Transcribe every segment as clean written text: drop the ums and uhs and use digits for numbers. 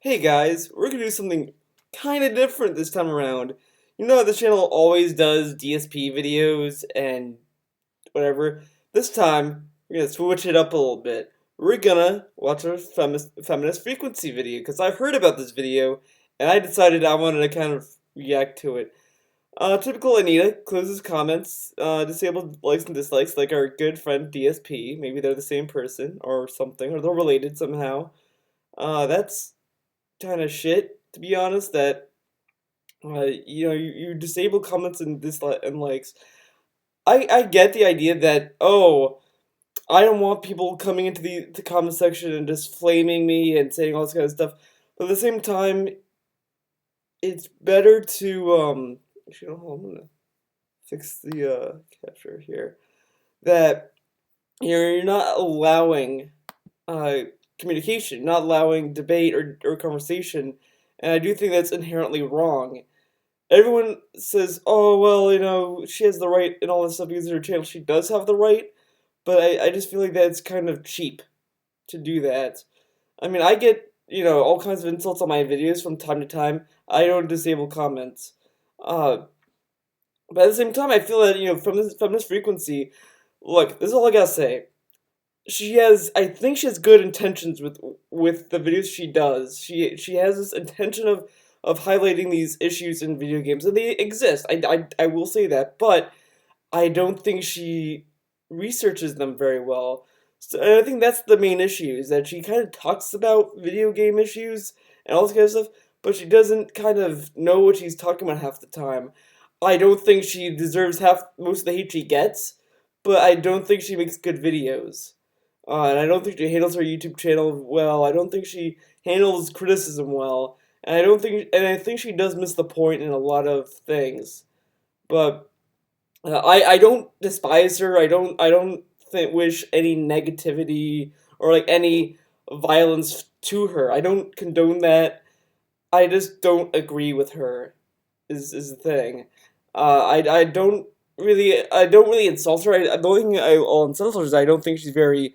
Hey guys, we're gonna do something kind of different this time around. You know how this channel always does DSP videos and whatever. This time, we're gonna switch it up a little bit. We're gonna watch a feminist frequency video, because I heard about this video, and I decided I wanted to kind of react to it. Typical Anita closes comments, disabled likes and dislikes, like our good friend DSP. Maybe they're the same person, or something, or they're related somehow. That's kind of shit, to be honest, that you disable comments and dislike and likes. I get the idea that, oh, I don't want people coming into the comment section and just flaming me and saying all this kind of stuff, but at the same time, it's better to actually, no, hold on, I'm gonna fix the capture here, that you're not allowing uh communication, not allowing debate or conversation, and I do think that's inherently wrong. Everyone says, oh, well, she has the right and all this stuff because of her channel. She does have the right, but I just feel like that's kind of cheap to do that. I mean, I get, all kinds of insults on my videos from time to time. I don't disable comments. But at the same time, I feel that, from this frequency, look, this is all I gotta say. I think she has good intentions with the videos she does. She has this intention of highlighting these issues in video games, and they exist. I will say that, but I don't think she researches them very well. So, and I think that's the main issue, is that she kind of talks about video game issues and all this kind of stuff, but she doesn't kind of know what she's talking about half the time. I don't think she deserves most of the hate she gets, but I don't think she makes good videos. And I don't think she handles her YouTube channel well. I don't think she handles criticism well. And I think she does miss the point in a lot of things. But I don't despise her. I don't wish any negativity or like any violence to her. I don't condone that. I just don't agree with her. Is the thing. I don't really insult her. The only thing I'll insult her is I don't think she's very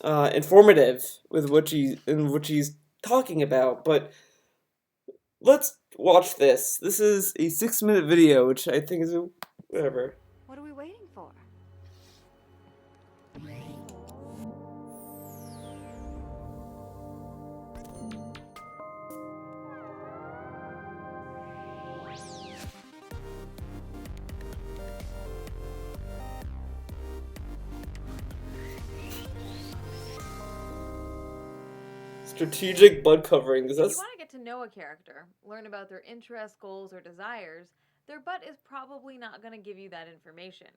informative with what she's talking about. But let's watch this. This is a 6-minute video, which I think is whatever. What are we waiting for? Strategic butt covering. Because If you that's want to get to know a character, learn about their interests, goals, or desires, their butt is probably not going to give you that information.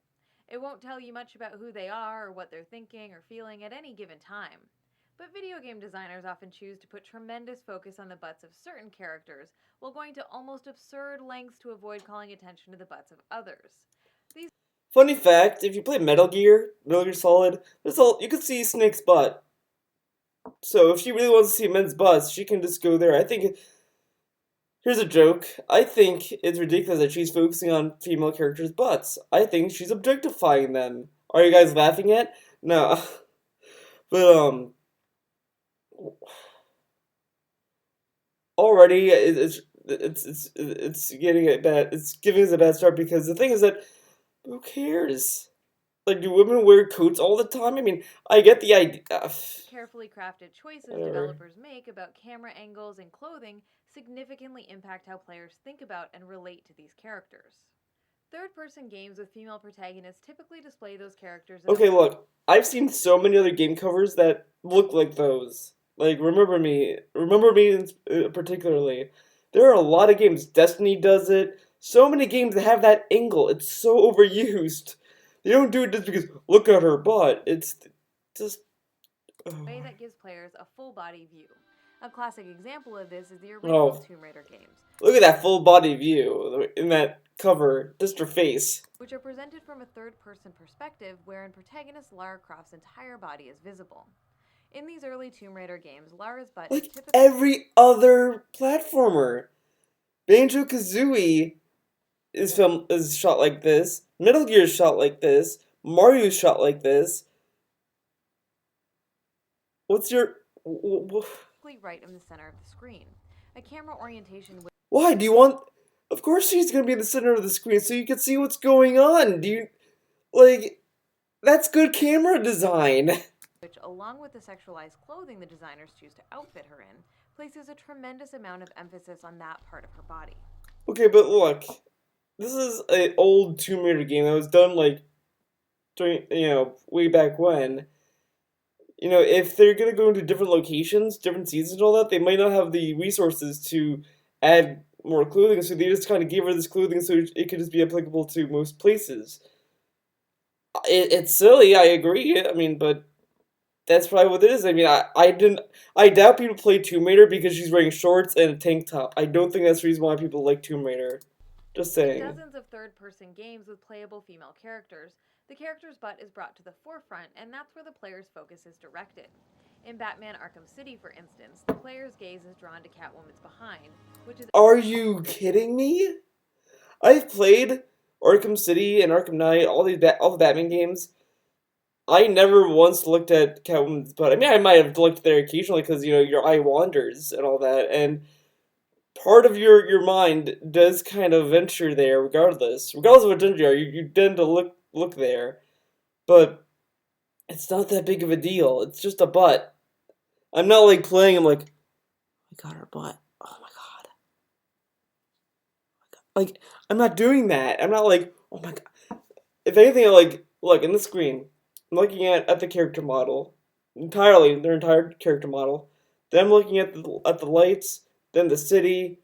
It won't tell you much about who they are or what they're thinking or feeling at any given time. But video game designers often choose to put tremendous focus on the butts of certain characters while going to almost absurd lengths to avoid calling attention to the butts of others. These funny fact. If you play Metal Gear Solid, you can see Snake's butt. So if she really wants to see men's butts, she can just go there. I think here's a joke. I think it's ridiculous that she's focusing on female characters' butts. I think she's objectifying them. Are you guys laughing at? No. But already it's getting a bad. It's giving us a bad start, because the thing is that who cares? Like, do women wear coats all the time? I mean, I get the idea. carefully crafted choices Whatever. developers make about camera angles and clothing significantly impact how players think about and relate to these characters. Third person games with female protagonists typically display those characters in a Okay, look, I've seen so many other game covers that look like those. Like, Remember Me particularly. There are a lot of games. Destiny does it. So many games that have that angle. It's so overused. They don't do it just because, look at her butt. It's just. way that gives players a full body view. A classic example of this is the original Oh, Tomb Raider games, look at that full body view in that cover. Just her face. which are presented from a third person perspective wherein protagonist Lara Croft's entire body is visible. In these early Tomb Raider games, Lara's butt is Like typically every other platformer. Banjo-Kazooie is shot like this. Metal Gear is shot like this. Mario is shot like this. What's your right in the center of the screen. A camera orientation would Why? Do you want... Of course she's gonna be in the center of the screen so you can see what's going on. Do you... Like... That's good camera design. which, along with the sexualized clothing the designers choose to outfit her in, places a tremendous amount of emphasis on that part of her body. Okay, but look. This is an old Tomb Raider game that was done, like, during, way back when. If they're gonna go into different locations, different seasons and all that, they might not have the resources to add more clothing, so they just kind of gave her this clothing so it could just be applicable to most places. It's silly, I agree. I mean, but that's probably what it is. I mean, I doubt people play Tomb Raider because she's wearing shorts and a tank top. I don't think that's the reason why people like Tomb Raider. Just saying. In dozens of third-person games with playable female characters, the character's butt is brought to the forefront, and that's where the player's focus is directed. In Batman Arkham City, for instance, the player's gaze is drawn to Catwoman's behind, which is... Are you kidding me? I've played Arkham City and Arkham Knight, all the Batman games. I never once looked at Catwoman's butt. I mean, I might have looked there occasionally because, your eye wanders and all that, and part of your mind does kind of venture there regardless. Regardless of what gender you are, you tend to look there. But it's not that big of a deal. It's just a butt. I'm not like playing, I'm like, I got her butt. Oh my god. Like, I'm not doing that. I'm not like, oh my god. If anything, I like, look, in the screen, I'm looking at the character model. Entirely, their entire character model. Then I'm looking at the lights, then the city,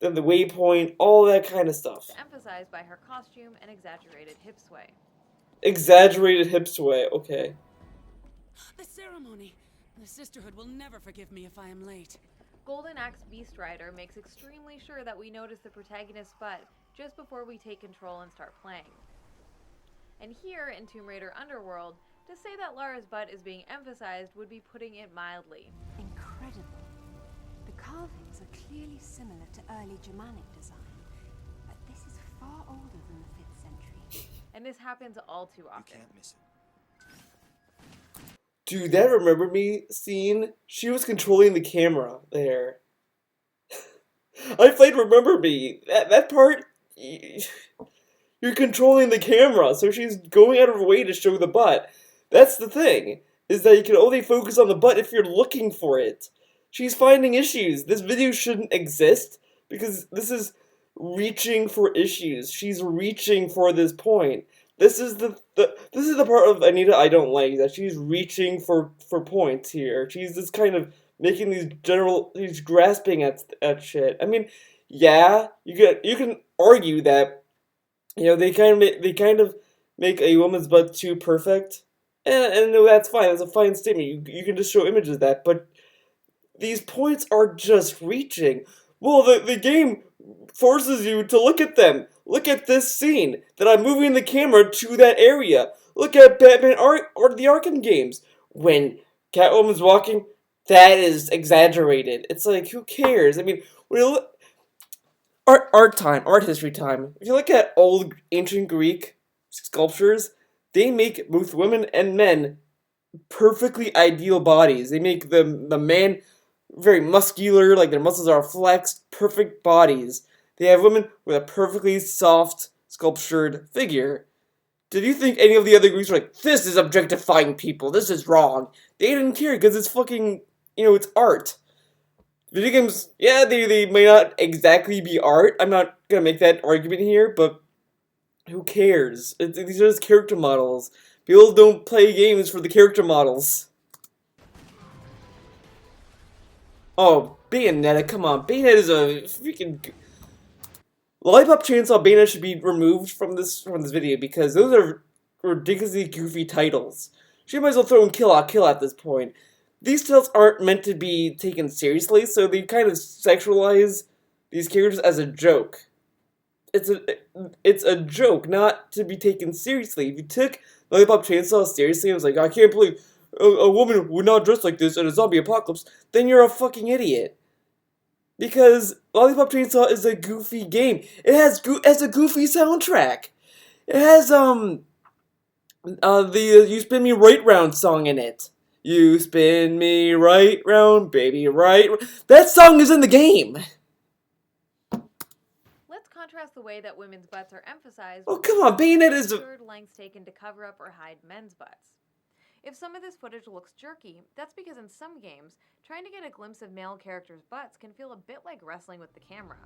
then the waypoint, all that kind of stuff. emphasized by her costume and exaggerated hip sway. Exaggerated hip sway, okay. The ceremony! The Sisterhood will never forgive me if I am late. Golden Axe Beast Rider makes extremely sure that we notice the protagonist's butt just before we take control and start playing. And here in Tomb Raider Underworld, to say that Lara's butt is being emphasized would be putting it mildly. Incredible. The carvings are clearly similar to early Germanic design, but this is far older than the 5th century. And this happens all too often. You can't miss it. Dude, that Remember Me scene, she was controlling the camera there. I played Remember Me. That part, you're controlling the camera, so she's going out of her way to show the butt. That's the thing, is that you can only focus on the butt if you're looking for it. She's finding issues. This video shouldn't exist, because this is reaching for issues. She's reaching for this point. This is the part of Anita I don't like, that she's reaching for points here. She's just kind of making he's grasping at shit. I mean, yeah, you can argue that, they kind of make a woman's butt too perfect, and no, that's fine. That's a fine statement. You can just show images of that, but these points are just reaching. Well, the game forces you to look at them. Look at this scene, that I'm moving the camera to that area. Look at Batman or the Arkham games. When Catwoman's walking, that is exaggerated. It's like, who cares? I mean, when you look, art history time. If you look at old ancient Greek sculptures, they make both women and men perfectly ideal bodies. They make the man very muscular, like their muscles are flexed, perfect bodies. They have women with a perfectly soft, sculptured figure. Did you think any of the other Greeks were like, this is objectifying people, this is wrong? They didn't care, because it's fucking, it's art. Video games, yeah, they may not exactly be art. I'm not gonna make that argument here, but who cares? These are just character models. People don't play games for the character models. Oh, Bayonetta, come on. Bayonetta is a freaking... Lollipop Chainsaw Bayonetta should be removed from this video because those are ridiculously goofy titles. She might as well throw in Kill La Kill at this point. These titles aren't meant to be taken seriously, so they kind of sexualize these characters as a joke. It's a joke, not to be taken seriously. If you took Lollipop Chainsaw seriously and was like, I can't believe a woman would not dress like this in a zombie apocalypse, then you're a fucking idiot. Because Lollipop Chainsaw is a goofy game. It has a goofy soundtrack. It has the You Spin Me Right Round song in it. You spin me right round, baby, right. That song is in the game. Let's contrast the way that women's butts are emphasized. Oh, come on, Bayonetta is a... absurd lengths taken to cover up or hide men's butts. If some of this footage looks jerky, that's because in some games, trying to get a glimpse of male characters' butts can feel a bit like wrestling with the camera.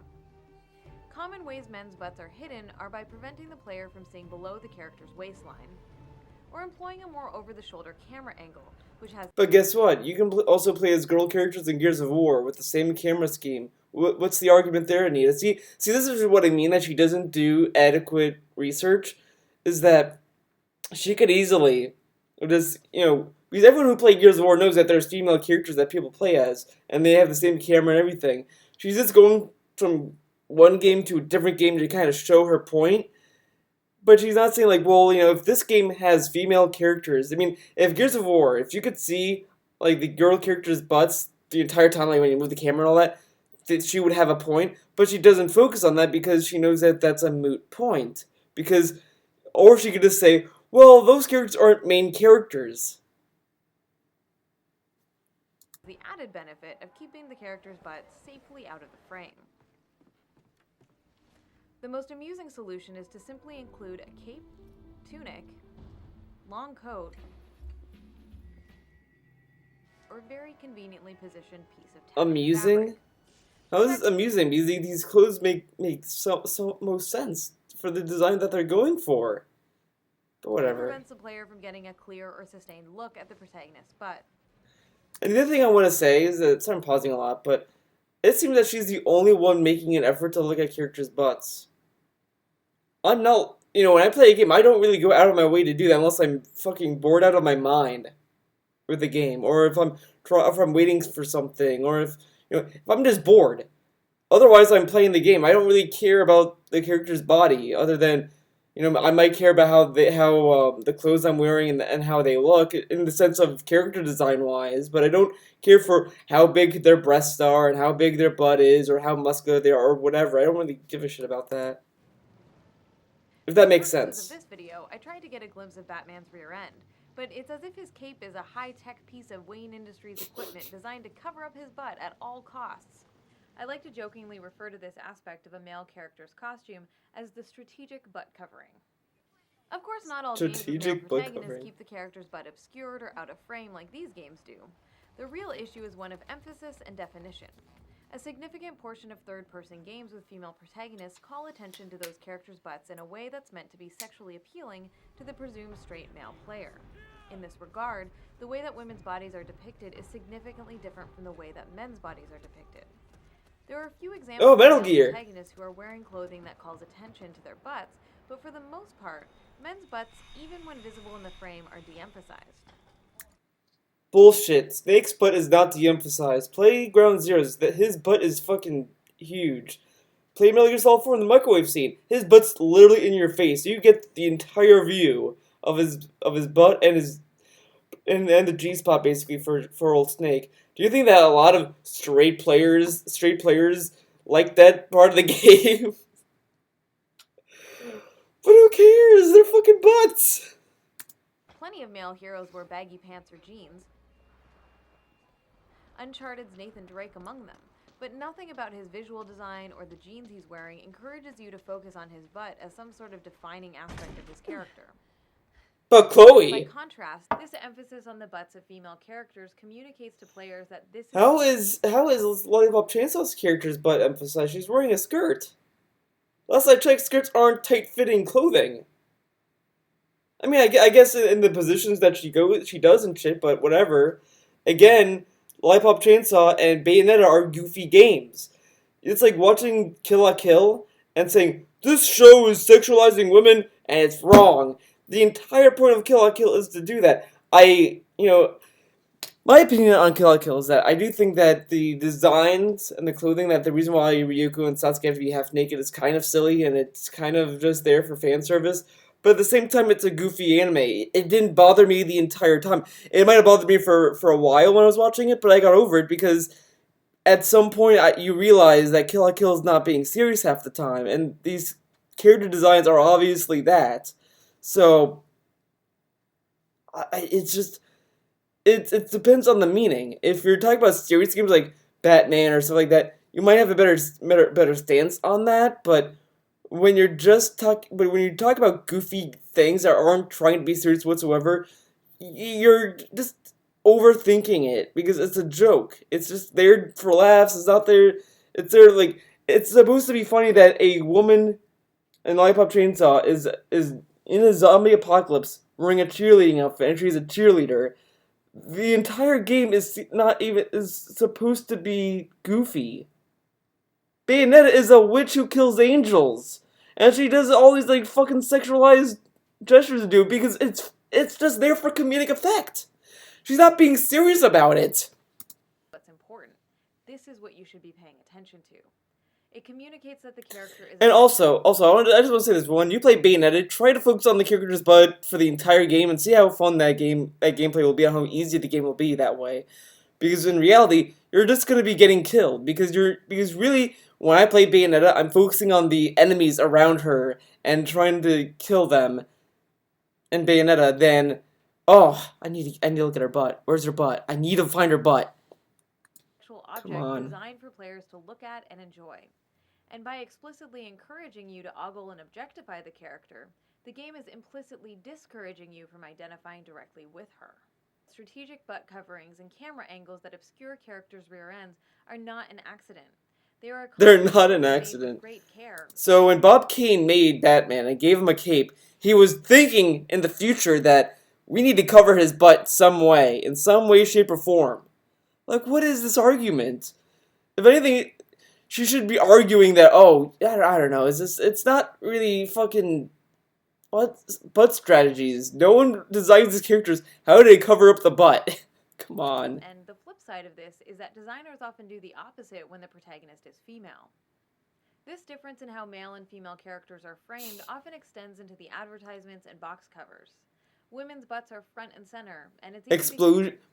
Common ways men's butts are hidden are by preventing the player from seeing below the character's waistline, or employing a more over-the-shoulder camera angle, which has... But guess what? You can also play as girl characters in Gears of War with the same camera scheme. What's the argument there, Anita? See, this is what I mean, that she doesn't do adequate research, is that she could easily just, because everyone who played Gears of War knows that there's female characters that people play as, and they have the same camera and everything. She's just going from one game to a different game to kind of show her point, but she's not saying, like, well, if this game has female characters, I mean, if Gears of War, if you could see, like, the girl characters' butts the entire time, like, when you move the camera and all that she would have a point, but she doesn't focus on that because she knows that that's a moot point. Or she could just say, well, those characters aren't main characters. The added benefit of keeping the character's butt safely out of the frame. The most amusing solution is to simply include a cape, tunic, long coat, or very conveniently positioned piece of Amusing? fabric. How is this amusing? Because these clothes make so most sense for the design that they're going for. But whatever. It prevents the player from getting a clear or sustained look at the protagonist's butt. And the other thing I want to say is that, sorry I'm pausing a lot, but it seems that she's the only one making an effort to look at characters' butts. I'm not, when I play a game, I don't really go out of my way to do that unless I'm fucking bored out of my mind with the game, or if I'm waiting for something, or if I'm just bored. Otherwise, I'm playing the game. I don't really care about the character's body, other than, I might care about how the clothes I'm wearing and how they look in the sense of character design wise, but I don't care for how big their breasts are and how big their butt is or how muscular they are or whatever. I don't really give a shit about that. If that makes sense. For this video, I tried to get a glimpse of Batman's rear end, but it's as if his cape is a high-tech piece of Wayne Industries equipment designed to cover up his butt at all costs. I like to jokingly refer to this aspect of a male character's costume as the strategic butt covering. Of course, not all games with male protagonists keep the character's butt obscured or out of frame like these games do. The real issue is one of emphasis and definition. A significant portion of third-person games with female protagonists call attention to those characters' butts in a way that's meant to be sexually appealing to the presumed straight male player. In this regard, the way that women's bodies are depicted is significantly different from the way that men's bodies are depicted. There are a few examples of protagonists who are wearing clothing that calls attention to their butts, but for the most part, men's butts, even when visible in the frame, are de-emphasized. Bullshit. Snake's butt is not de-emphasized. Play Ground Zeroes. His butt is fucking huge. Play Metal Gear Solid 4 in the microwave scene. His butt's literally in your face. You get the entire view of his butt and the G-spot basically for old Snake. Do you think that a lot of straight players like that part of the game? But who cares? They're fucking butts. Plenty of male heroes wear baggy pants or jeans. Uncharted's Nathan Drake among them. But nothing about his visual design or the jeans he's wearing encourages you to focus on his butt as some sort of defining aspect of his character. But Chloe... By contrast, this emphasis on the butts of female characters communicates to players that this is... How is Lollipop Chainsaw's character's butt emphasized? She's wearing a skirt. Last I checked, skirts aren't tight-fitting clothing. I mean, I guess in the positions that she does and shit, but whatever. Again, Lollipop Chainsaw and Bayonetta are goofy games. It's like watching Kill la Kill and saying, this show is sexualizing women and it's wrong. The entire point of Kill la Kill is to do that. My opinion on Kill la Kill is that I do think that the designs and the clothing, that the reason why Ryuko and Sasuke have to be half naked is kind of silly and it's kind of just there for fan service. But at the same time, it's a goofy anime. It didn't bother me the entire time. It might have bothered me for a while when I was watching it, but I got over it because at some point you realize that Kill la Kill is not being serious half the time, and these character designs are obviously that. So, it's just... it depends on the meaning. If you're talking about serious games like Batman or stuff like that, you might have a better stance on that. But when but when you talk about goofy things that aren't trying to be serious whatsoever, you're just overthinking it because it's a joke. It's just there for laughs. It's not there. It's there like it's supposed to be funny that a woman in Lollipop Chainsaw is in a zombie apocalypse wearing a cheerleading outfit and she's a cheerleader. The entire game is supposed to be goofy. Bayonetta is a witch who kills angels, and she does all these like fucking sexualized gestures to do because it's just there for comedic effect. She's not being serious about it. What's important. This is what you should be paying attention to. It communicates that the character is... And also, I just want to say this: when you play Bayonetta, try to focus on the character's butt for the entire game and see how fun that gameplay will be, and how easy the game will be that way. Because in reality, you're just gonna be getting killed because really, when I play Bayonetta, I'm focusing on the enemies around her and trying to kill them. In Bayonetta, then, oh, I need to look at her butt. Where's her butt? I need to find her butt. Object designed for players to look at and enjoy. And by explicitly encouraging you to ogle and objectify the character, the game is implicitly discouraging you from identifying directly with her. Strategic butt coverings and camera angles that obscure characters' rear ends are not an accident. They're not an accident. Great care. So when Bob Kane made Batman and gave him a cape, he was thinking in the future that we need to cover his butt some way, in some way, shape, or form. Like, what is this argument? If anything, she should be arguing that, oh, I don't know, it's not really fucking butt strategies. No one designs these characters. How do they cover up the butt? Come on. And the flip side of this is that designers often do the opposite when the protagonist is female. This difference in how male and female characters are framed often extends into the advertisements and box covers. Women's butts are front and center, and it's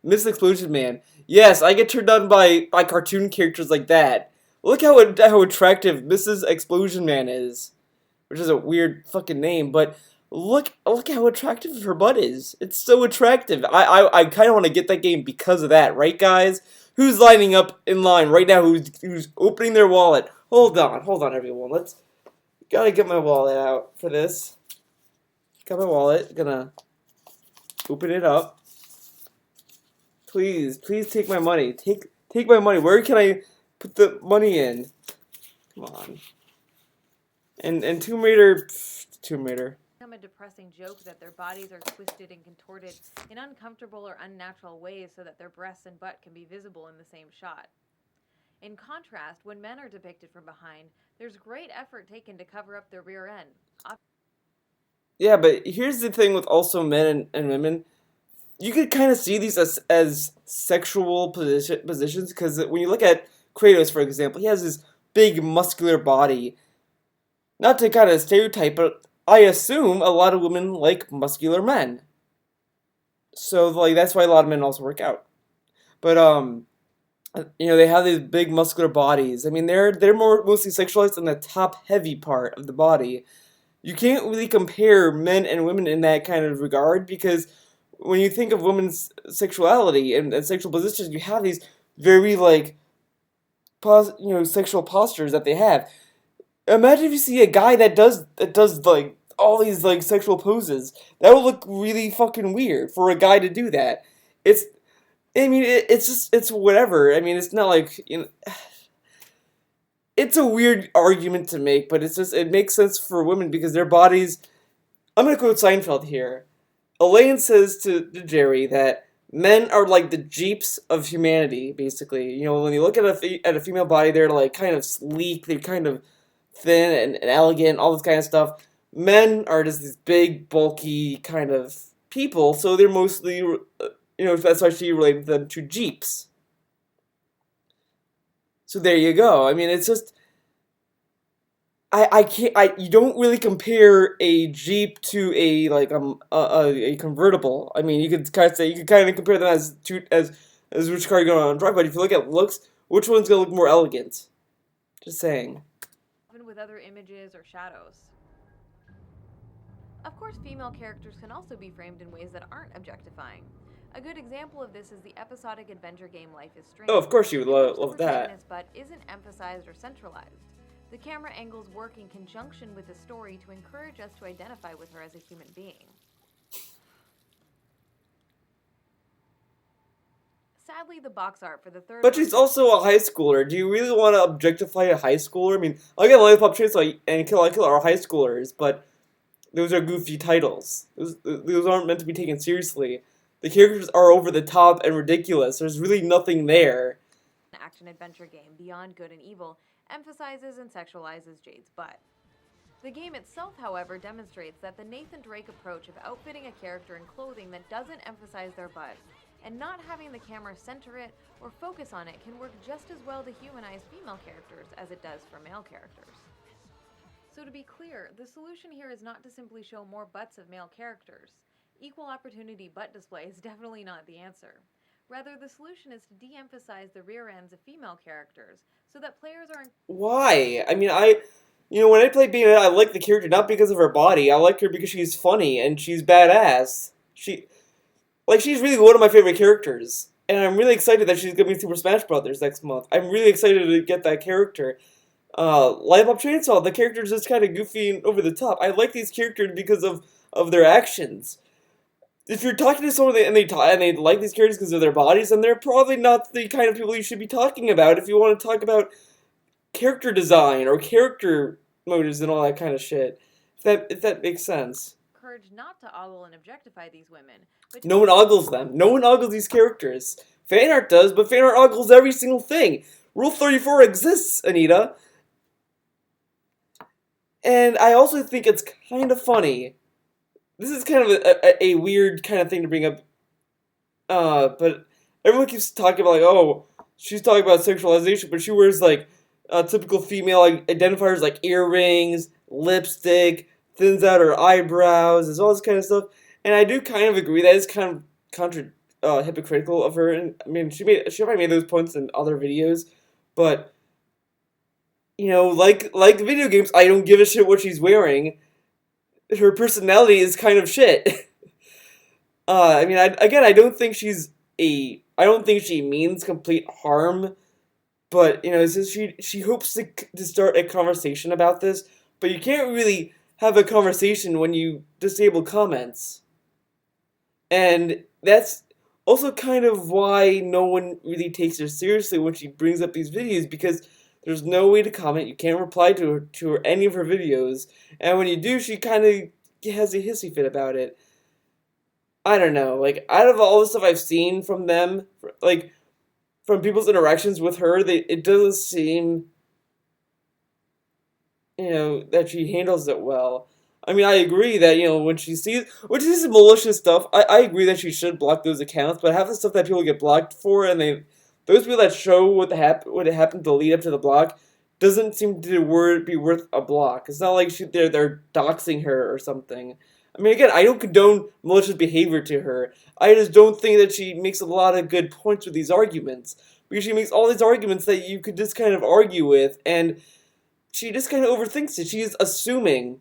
Miss Explosion Man. Yes, I get turned on by cartoon characters like that. Look how attractive Mrs. Explosion Man is, which is a weird fucking name, but look how attractive her butt is. It's so attractive. I kind of want to get that game because of that, right, guys? Who's lining up in line right now? Who's opening their wallet? Hold on, everyone. Gotta get my wallet out for this. Got my wallet. Gonna open it up. Please take my money. Take my money. Where can I put the money in? Come on. And Tomb Raider. Become a depressing joke that their bodies are twisted and contorted in uncomfortable or unnatural ways so that their breasts and butt can be visible in the same shot. In contrast, when men are depicted from behind, there's great effort taken to cover up their rear end. Yeah, but here's the thing with also men and women. You could kind of see these as sexual positions, because when you look at Kratos, for example, he has this big muscular body. Not to kind of stereotype, but I assume a lot of women like muscular men. So, like, that's why a lot of men also work out. But, they have these big muscular bodies. I mean, they're mostly sexualized in the top-heavy part of the body. You can't really compare men and women in that kind of regard, because when you think of women's sexuality and sexual positions, you have these very, like, sexual postures that they have. Imagine if you see a guy that does like all these like sexual poses. That would look really fucking weird for a guy to do that. It's whatever. I mean, it's not like, it's a weird argument to make, but it makes sense for women because their bodies. I'm gonna quote Seinfeld here. Elaine says to Jerry that men are like the Jeeps of humanity, basically. When you look at a female body, they're like kind of sleek, they're kind of thin and elegant, all this kind of stuff. Men are just these big, bulky kind of people, so they're mostly, that's why she related them to Jeeps. So there you go. I mean, it's just, you don't really compare a Jeep to a convertible. I mean, you could kind of compare them as which car you're going to drive, but if you look at looks, which one's going to look more elegant? Just saying. With other images or shadows. Of course, female characters can also be framed in ways that aren't objectifying. A good example of this is the episodic adventure game Life is Strange. Oh, of course you would in which the love that. protagonist's butt isn't emphasized or centralized. The camera angles work in conjunction with the story to encourage us to identify with her as a human being. Sadly, the box art for the third... But she's also a high schooler. Do you really want to objectify a high schooler? I mean, again, Lollipop Chainsaw and Kill La Kill are high schoolers, but those are goofy titles. Those aren't meant to be taken seriously. The characters are over the top and ridiculous. There's really nothing there. An action-adventure game, Beyond Good and Evil, emphasizes and sexualizes Jade's butt. The game itself, however, demonstrates that the Nathan Drake approach of outfitting a character in clothing that doesn't emphasize their butt and not having the camera center it or focus on it can work just as well to humanize female characters as it does for male characters. So to be clear, the solution here is not to simply show more butts of male characters. Equal opportunity butt display is definitely not the answer. Rather, the solution is to de-emphasize the rear ends of female characters so that players aren't... Why? I mean, when I play Bayonetta, I like the character not because of her body. I like her because she's funny and she's badass. She's really one of my favorite characters. And I'm really excited that she's going to be in Super Smash Bros. Next month. I'm really excited to get that character. Lollipop Chainsaw, the character's just kind of goofy and over the top. I like these characters because of their actions. If you're talking to someone and they like these characters because of their bodies, then they're probably not the kind of people you should be talking about if you want to talk about character design or character motives and all that kind of shit. If that makes sense. Encouraged not to ogle and objectify these women. But No one ogles them. No one ogles these characters. Fan art does, but fan art ogles every single thing. Rule 34 exists, Anita. And I also think it's kind of funny. This is kind of a weird kind of thing to bring up. But everyone keeps talking about, like, oh, she's talking about sexualization, but she wears, like, typical female identifiers like earrings, lipstick, thins out her eyebrows, as all this kind of stuff. And I do kind of agree that it's kind of hypocritical of her. And I mean, she probably made those points in other videos, but you know, like video games, I don't give a shit what she's wearing. Her personality is kind of shit. I mean, I don't think I don't think she means complete harm, but you know, it's just she hopes to start a conversation about this, but you can't really have a conversation when you disable comments. And that's also kind of why no one really takes her seriously when she brings up these videos, because there's no way to comment. You can't reply to her any of her videos, and when you do, she kind of has a hissy fit about it. I don't know, like, out of all the stuff I've seen from them, like, from people's interactions with her, it doesn't seem, you know, that she handles it well. I mean, I agree that, you know, when she sees malicious stuff, I agree that she should block those accounts, but half the stuff that people get blocked for, and those people that show what happened to lead up to the block, doesn't seem to be worth a block. It's not like they're doxing her or something. I mean, again, I don't condone malicious behavior to her. I just don't think that she makes a lot of good points with these arguments. Because she makes all these arguments that you could just kind of argue with, and she just kind of overthinks it. She's assuming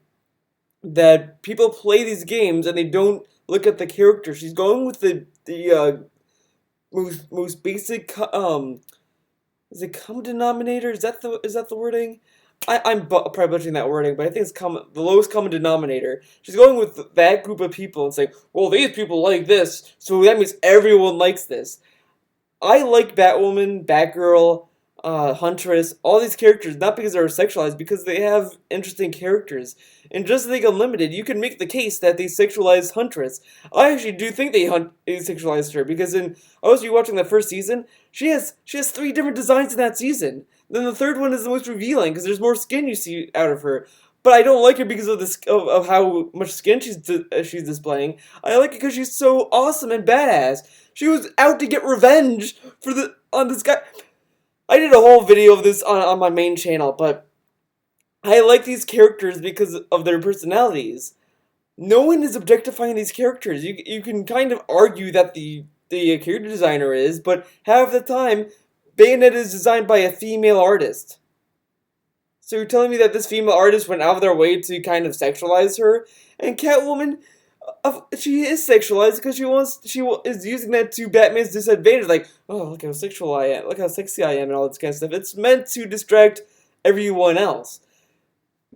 that people play these games and they don't look at the character. She's going with the most basic, is it common denominator? Is that the wording? I'm probably butchering that wording, but I think it's the lowest common denominator. She's going with that group of people and saying, well, these people like this, so that means everyone likes this. I like Batwoman, Batgirl, Huntress, all these characters, not because they're sexualized, because they have interesting characters. In Justice League Unlimited, you can make the case that they sexualized Huntress. I actually do think they sexualized her, because I was rewatching the first season, she has 3 different designs in that season. Then the third one is the most revealing, because there's more skin you see out of her. But I don't like her because of how much skin she's displaying. I like it because she's so awesome and badass. She was out to get revenge on this guy. I did a whole video of this on my main channel, but I like these characters because of their personalities. No one is objectifying these characters. You can kind of argue that the character designer is, but half the time, Bayonetta is designed by a female artist. So you're telling me that this female artist went out of their way to kind of sexualize her? And Catwoman, She is sexualized because is using that to Batman's disadvantage. Like, oh, look how sexual I am, look how sexy I am, and all this kind of stuff. It's meant to distract everyone else.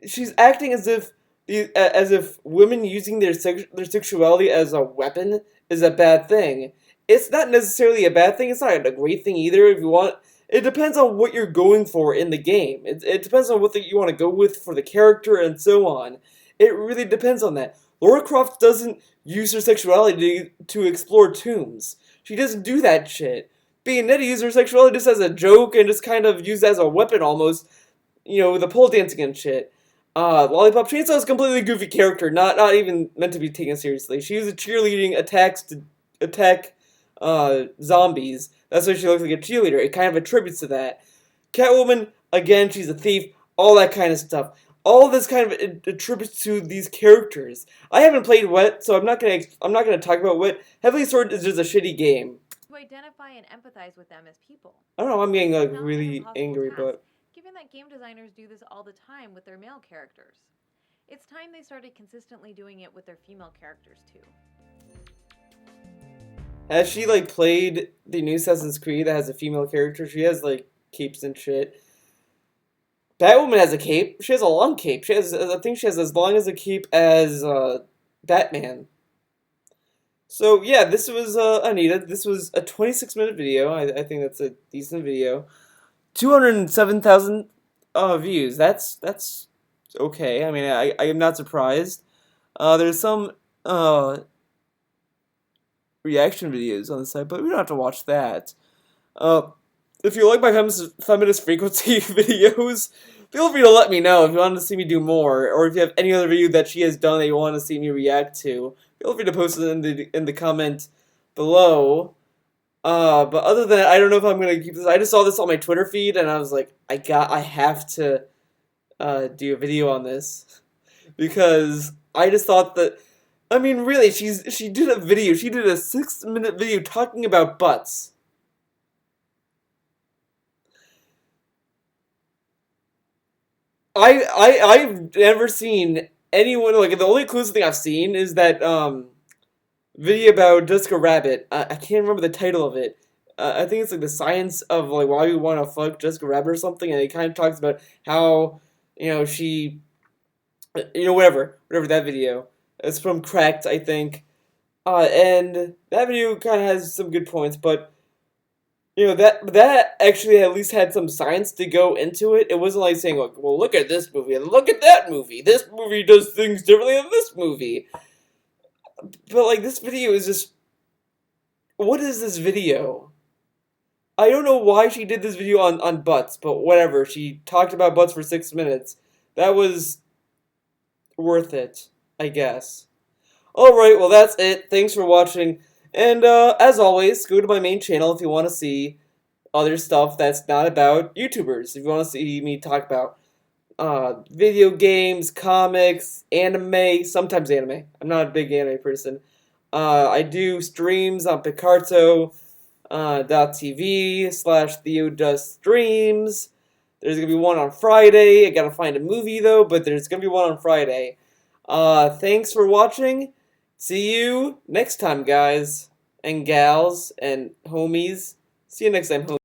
She's acting as if women using their sexuality as a weapon is a bad thing. It's not necessarily a bad thing. It's not a great thing either. If you want, it depends on what you're going for in the game. It depends on what you want to go with for the character and so on. It really depends on that. Lara Croft doesn't use her sexuality to explore tombs. She doesn't do that shit. Bayonetta uses her sexuality just as a joke and just kind of used as a weapon almost, with the pole dancing and shit. Lollipop Chainsaw is a completely goofy character, not even meant to be taken seriously. She uses cheerleading attacks to attack zombies. That's why she looks like a cheerleader. It kind of attributes to that. Catwoman, again, she's a thief, all that kind of stuff. All this kind of attributes to these characters. I haven't played Wet, so I'm not gonna talk about Wet. Heavenly Sword is just a shitty game. To identify and empathize with them as people. I don't know. I'm getting Not an really impossible angry, task, but given that game designers do this all the time with their male characters. It's time they started consistently doing it with their female characters too. has she played the new Assassin's Creed that has a female character? She has capes and shit. Batwoman has a cape. She has a long cape. I think she has as long as a cape as Batman. So yeah, this was Anita. This was a 26-minute video. I think that's a decent video. 207,000 views. That's okay. I mean, I am not surprised. There's some reaction videos on the site, but we don't have to watch that. If you like my feminist frequency videos, feel free to let me know if you want to see me do more, or if you have any other video that she has done that you want to see me react to. Feel free to post it in the comment below. But other than that, I don't know if I'm gonna keep this. I just saw this on my Twitter feed, and I was like, I have to do a video on this because I just thought that. I mean, really, she did a video. She did a 6-minute video talking about butts. I've never seen anyone the only inclusive thing I've seen is that video about Jessica Rabbit. I can't remember the title of it. I think it's the science of why we want to fuck Jessica Rabbit or something, and it kind of talks about how she whatever that video. It's from Cracked, I think, and that video kind of has some good points, but. That actually at least had some science to go into it. It wasn't saying, well, look at this movie and look at that movie. This movie does things differently than this movie. But, this video is just... What is this video? I don't know why she did this video on butts, but whatever. She talked about butts for 6 minutes. That was worth it, I guess. Alright, well, that's it. Thanks for watching. And, as always, go to my main channel if you want to see other stuff that's not about YouTubers. If you want to see me talk about, video games, comics, anime, sometimes anime. I'm not a big anime person. I do streams on Picarto, .tv/TheoDoesStreams. There's gonna be one on Friday. I gotta find a movie, though, but there's gonna be one on Friday. Thanks for watching. See you next time, guys, and gals, and homies. See you next time, homies.